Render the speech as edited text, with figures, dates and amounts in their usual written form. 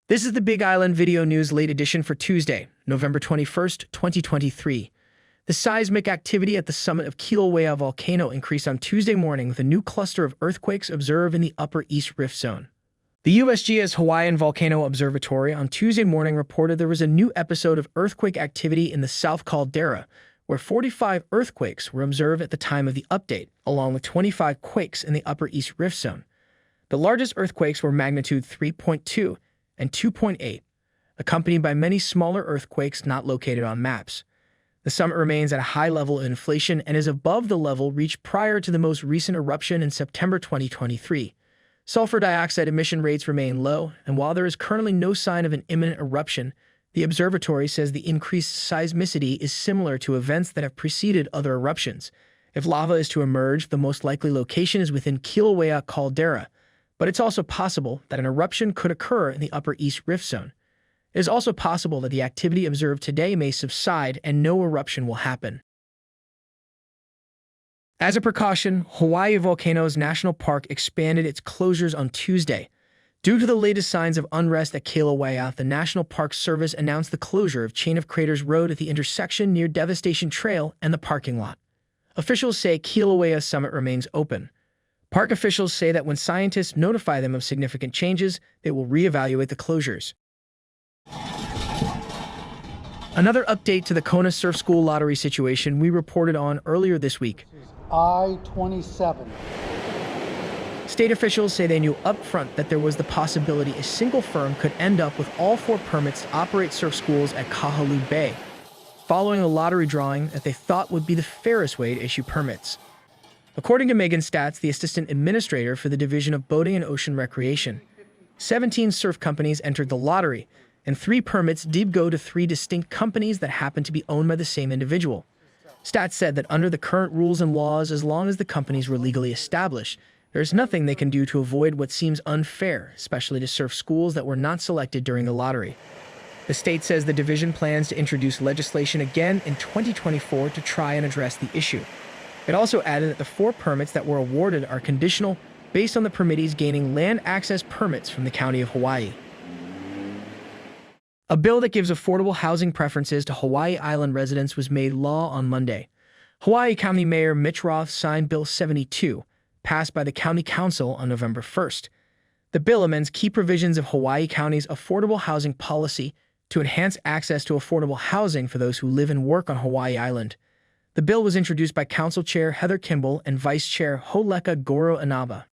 This is the Big Island Video News Late Edition for Tuesday, November 21st, 2023. The seismic activity at the summit of Kilauea volcano increased on Tuesday morning with a new cluster of earthquakes observed in the Upper East Rift Zone. The USGS Hawaiian Volcano Observatory on Tuesday morning reported there was a new episode of earthquake activity in the South Caldera, where 45 earthquakes were observed at the time of the update, along with 25 quakes in the Upper East Rift Zone. The largest earthquakes were magnitude 3.2 and 2.8, accompanied by many smaller earthquakes not located on maps. The summit remains at a high level of inflation and is above the level reached prior to the most recent eruption in September 2023. Sulfur dioxide emission rates remain low, and while there is currently no sign of an imminent eruption, the observatory says the increased seismicity is similar to events that have preceded other eruptions. If lava is to emerge, the most likely location is within Kilauea caldera, but it's also possible that an eruption could occur in the Upper East Rift Zone. It is also possible that the activity observed today may subside and no eruption will happen. As a precaution, Hawaii Volcanoes National Park expanded its closures on Tuesday. Due to the latest signs of unrest at Kilauea, the National Park Service announced the closure of Chain of Craters Road at the intersection near Devastation Trail and the parking lot. Officials say Kilauea Summit remains open. Park officials say that when scientists notify them of significant changes, they will reevaluate the closures. Another update to the Kona Surf School lottery situation we reported on earlier this week. I-27. State officials say they knew upfront that there was the possibility a single firm could end up with all 4 permits to operate surf schools at Kahaluu Bay, following a lottery drawing that they thought would be the fairest way to issue permits. According to Megan Stats, the assistant administrator for the Division of Boating and Ocean Recreation, 17 surf companies entered the lottery, and 3 permits did go to 3 distinct companies that happened to be owned by the same individual. Stats said that under the current rules and laws, as long as the companies were legally established, there's nothing they can do to avoid what seems unfair, especially to surf schools that were not selected during the lottery. The state says the division plans to introduce legislation again in 2024 to try and address the issue. It also added that the 4 permits that were awarded are conditional based on the permittees gaining land access permits from the County of Hawaii. A bill that gives affordable housing preferences to Hawaii Island residents was made law on Monday. Hawaii County Mayor Mitch Roth signed Bill 72, passed by the County Council on November 1st. The bill amends key provisions of Hawaii County's affordable housing policy to enhance access to affordable housing for those who live and work on Hawaii Island. The bill was introduced by Council Chair Heather Kimball and Vice Chair Holeka Goro Inaba.